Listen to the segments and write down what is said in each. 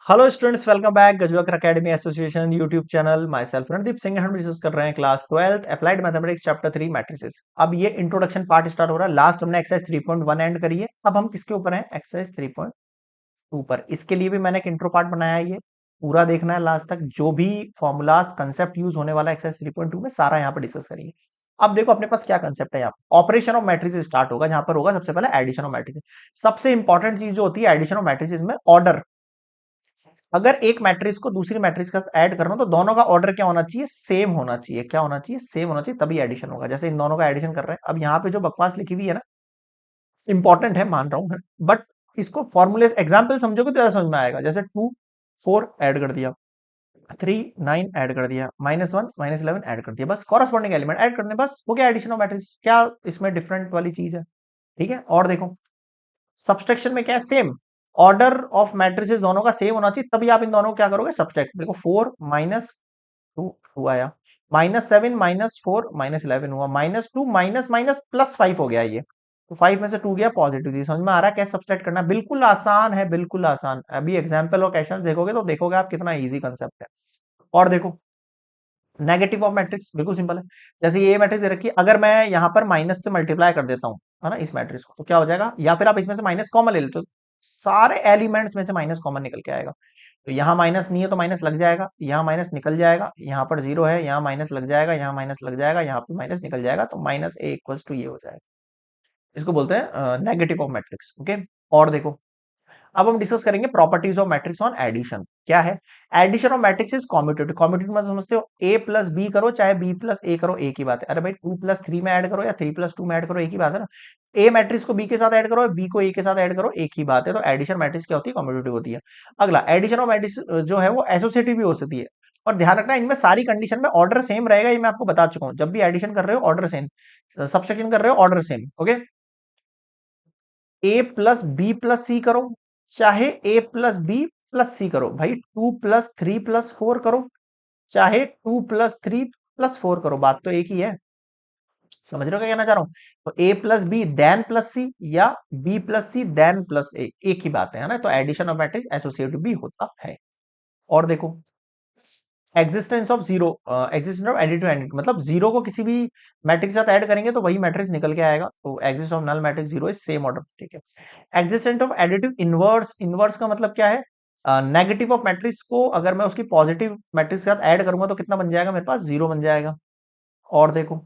Hello students, welcome back Gajwakar academy association YouTube channel. Myself Randeep Singh. हम discuss कर रहे हैं class 12th applied mathematics chapter 3 matrices. अब ये इंट्रोडक्शन पार्ट स्टार्ट हो रहा है। लास्ट हमने एक्सरसाइज 3.1 एंड करी है। अब हम किसके ऊपर हैं? एक्सरसाइज 3.2 पर। इसके लिए भी मैंने एक इंट्रो पार्ट बनाया है, ये पूरा देखना है लास्ट तक। जो भी फॉर्मूलाज कंसेप्ट यूज होने वाला है एक्सरसाइज 3.2 में, सारा यहाँ पर डिस्कस करेंगे। अब देखो अपने पास क्या कंसेप्ट है। यहाँ ऑपरेशन ऑफ मैट्रिसेस स्टार्ट होगा, जहां पर होगा सबसे पहले एडिशन ऑफ मैट्रिसेस। सबसे इंपॉर्टेंट चीज जो होती है एडिशन ऑफ मैट्रिसेस में, ऑर्डर। अगर एक मैट्रिक्स को दूसरी मैट्रिक्स का ऐड करना तो दोनों का ऑर्डर क्या होना चाहिए? सेम होना चाहिए। क्या होना चाहिए? सेम होना चाहिए, तभी एडिशन होगा। जैसे इन दोनों का एडिशन कर रहे हैं। अब यहाँ पे जो बकवास लिखी हुई है ना, इंपॉर्टेंट है, मान रहा हूं, बट इसको फॉर्मूले एग्जाम्पल समझोगे तो ज्यादा समझ में आएगा। जैसे 2 4 ऐड कर दिया, 3 9 ऐड कर दिया, -1 -11 ऐड कर दिया, बस कॉरस्पॉन्डिंग एलिमेंट ऐड करने, बस हो गया एडिशन ऑफ मैट्रिक्स। क्या इसमें डिफरेंट वाली चीज है? ठीक है। और देखो सब्सट्रैक्शन में क्या है? सेम। ऑर्डर ऑफ मैट्रिसेस दोनों का सेम होना चाहिए, तभी आप इन दोनों को क्या करोगे? सब्सट्रैक्ट। देखो 4 -2 2 आया, -7 -4 -11 हुआ, -2 माइनस माइनस +5 हो गया ये। तो 5 में से 2 गया पॉजिटिव। समझ में आ रहा है कैसे सब्सट्रैक्ट करना है? बिल्कुल आसान है, बिल्कुल आसान। अभी एग्जाम्पल और क्वेश्चन देखोगे तो देखोगे आप कितना इजी कंसेप्ट है। और देखो नेगेटिव ऑफ मैट्रिक्स बिल्कुल सिंपल है। जैसे ये मैट्रिक्स दे रखी है, अगर मैं यहाँ पर माइनस से मल्टीप्लाई कर देता हूँ, है ना, इस मैट्रिक्स को, तो क्या हो जाएगा? या फिर आप इसमें से माइनस कॉमन ले लेते हो, सारे एलिमेंट्स में से माइनस कॉमन निकल के आएगा। तो यहाँ माइनस नहीं है तो माइनस लग जाएगा, यहाँ माइनस निकल जाएगा, यहाँ पर जीरो है, यहाँ माइनस लग जाएगा, यहाँ माइनस लग जाएगा, यहाँ पे माइनस निकल जाएगा, तो -a = ये हो जाएगा। इसको बोलते हैं नेगेटिव ऑफ मैट्रिक्स। ओके। और देखो अब हम डिस्कस करेंगे properties of matrix on addition. क्या है? Addition of matrix is commutative. Commutative मतलब समझते हो? a प्लस बी करो चाहे b प्लस a करो, एक ही बात है। अरे भाई 2 + 3 में ऐड करो या 3 + 2 में ऐड करो, एक ही बात है ना। a मैट्रिक्स को b के साथ ऐड करो, b को a के साथ ऐड करो, एक ही बात है। तो एडिशन मैट्रिक्स क्या होती है? कॉम्यूटेटिव होती है। अगला एडिशन ऑफ मैट्रिक्स जो है वो एसोसिएटिव भी हो सकती है। और ध्यान रखना इनमें सारी कंडीशन में ऑर्डर सेम रहेगा, ये मैं आपको बता चुका हूं। जब भी एडिशन कर रहे हो ऑर्डर सेम, सब्सट्रैक्शन कर रहे हो ऑर्डर सेम। ओके। ए प्लस बी प्लस सी करो चाहे ए प्लस बी प्लस सी करो, भाई 2 + 3 + 4 करो चाहे 2 + 3 + 4 करो, बात तो एक ही है। समझ रहे हो क्या कहना चाह रहा हूं? तो ए प्लस बी देन प्लस सी या बी प्लस सी देन प्लस ए, एक ही बात है ना। तो एडिशन ऑफ मैट्रिक्स एसोसिएटिव भी होता है। और देखो existence of zero, existence of additive entity, मतलब जीरो को किसी भी मैट्रिक्स के साथ ऐड करेंगे तो वही मैट्रिक्स निकल के आएगा। तो exist of null matrix zero is same order. ठीक है। Existent of additive inverse, inverse का मतलब क्या है? नेगेटिव ऑफ मैट्रिक्स को अगर मैं उसकी पॉजिटिव मैट्रिक्स के साथ ऐड करूंगा तो कितना बन जाएगा मेरे पास? जीरो बन जाएगा। और देखो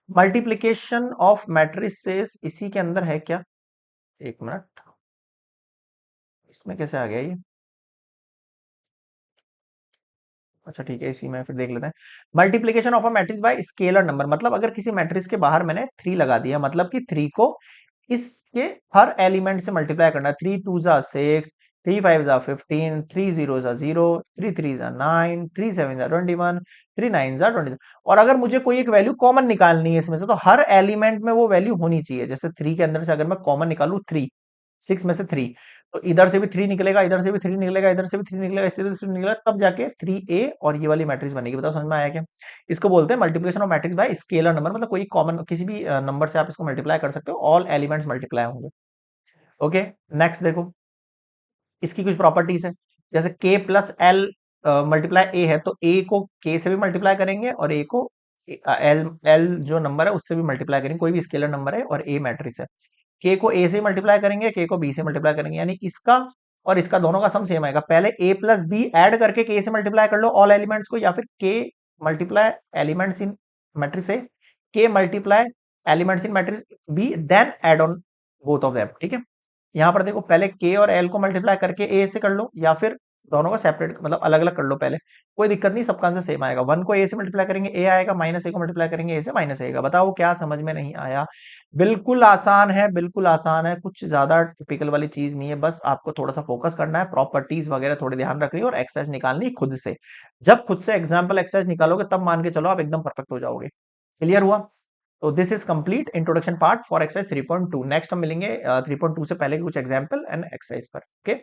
मल्टीप्लीकेशन ऑफ मैट्रिसेस इसी के अंदर है क्या? एक मिनट, इसमें कैसे आ गया ये? अच्छा ठीक है, इसी में फिर देख लेते हैं। Multiplication of a matrix bye scalar number, मतलब अगर किसी मैट्रिक्स के बाहर मैंने 3 लगा दिया, मतलब कि 3 को इसके हर एलिमेंट से मल्टीप्लाई करना। 3 2 ज़ा 6, 3 5 ज़ा 15, 3 0 ज़ा 0, 3 3 ज़ा 9, 3 7 ज़ा 21, 3 9 ज़ा 20। और अगर मुझे कोई एक वैल्यू कॉमन निकालनी है इसमें से, तो हर एलिमेंट में वो वैल्यू होनी चाहिए। जैसे 3 के अंदर से अगर मैं कॉमन निकालू 3, 6 में से 3, तो इधर से भी 3 निकलेगा, इधर से भी 3 निकलेगा, इधर से भी 3 निकलेगा, इससे भी 3 निकलेगा, तब जाके 3a और ये वाली मैट्रिक्स बनेगी। बताओ समझ में आया क्या? इसको बोलते हैं multiplication of matrix bye scalar number, मतलब कोई कॉमन किसी भी नंबर से आप इसको मल्टीप्लाई कर सकते हो, ऑल एलिमेंट्स मल्टीप्लाई होंगे। ओके। नेक्स्ट देखो इसकी कुछ प्रॉपर्टीज है। जैसे k प्लस एल मल्टीप्लाई ए है, तो a को k से भी मल्टीप्लाई करेंगे और a को एल एल जो नंबर है उससे भी मल्टीप्लाई करेंगे। कोई भी स्केलर नंबर है और a मैट्रिक्स है, k को a से मल्टीप्लाई करेंगे, k को b से मल्टीप्लाई करेंगे, यानी इसका और इसका दोनों का सम सेम आएगा। पहले a प्लस बी एड करके k से मल्टीप्लाई कर लो ऑल एलिमेंट्स को, या फिर k multiply elements in matrix a, k multiply elements in matrix b, then add on both of them. ठीक है। यहाँ पर देखो पहले के और एल को मल्टीप्लाई करके ए से कर लो, या फिर दोनों को सेपरेट मतलब अलग अलग कर लो पहले, कोई दिक्कत नहीं, सबका आंसर सेम आएगा। 1 को ए से मल्टीप्लाई करेंगे ए आएगा, -a को मल्टीप्लाई करेंगे ए से माइनस आएगा। बताओ क्या समझ में नहीं आया? बिल्कुल आसान है, बिल्कुल आसान है, कुछ ज्यादा टिपिकल वाली चीज नहीं है। बस आपको थोड़ा सा फोकस करना है, प्रॉपर्टीज वगैरह थोड़ी ध्यान रखनी है और एक्सरसाइज निकालनी खुद से। जब खुद से एग्जाम्पल एक्सरसाइज निकालोगे तब मान के चलो आप एकदम परफेक्ट हो जाओगे। क्लियर हुआ? तो this is complete introduction part for exercise 3.2। Next हम मिलेंगे 3.2 से पहले के कुछ एग्जांपल एंड एक्सरसाइज पर। ओके।